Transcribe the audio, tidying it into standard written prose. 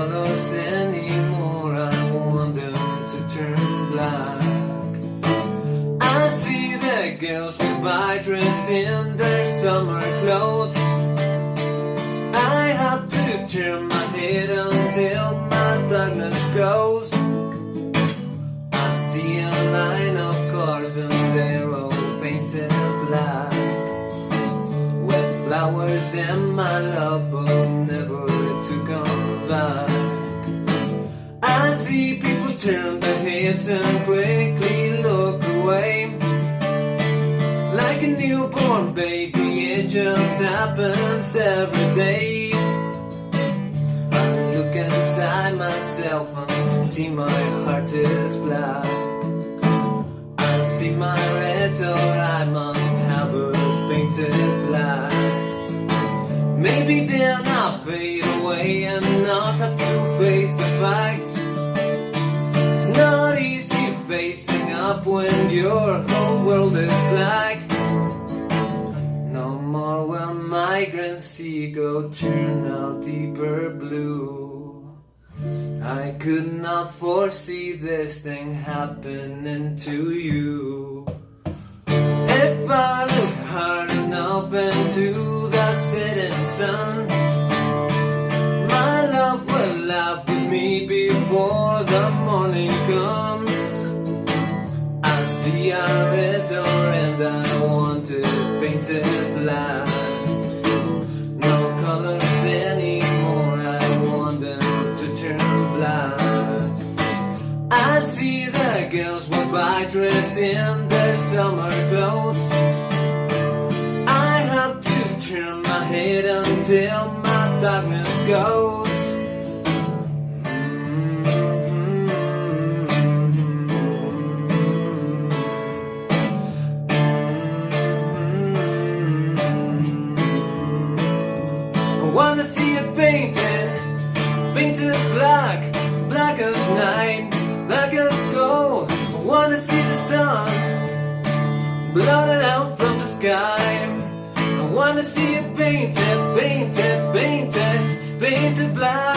colors anymore. I want them to turn black. I see the girls go by dressed in their summer clothes. I have to turn my head until my darkness goes. I see a line of cars and they're all painted black, with flowers and my love but never to come back. I see people turn their heads and quickly look away, like a newborn baby, it just happens every day. I look inside myself and see my heart is black. I see my red door, I must have it painted black. Maybe then I'll fade away and not have to face the facts. It's not easy facing up when your whole world is black. No more will migrant seagull turn out deeper blue. I could not foresee this thing happening to you. If I look hard enough into the setting sun, my love will laugh with me before the morning comes. I see a red door and I want it painted black. No colors anymore, I want them to turn black. I see the girls walk by dressed in their summer clothes. I have to turn my head until my darkness goes. I wanna see it painted, painted black, black as night, black as gold. I wanna see the sun blotted out from the sky. I wanna see it painted, painted, painted, painted black.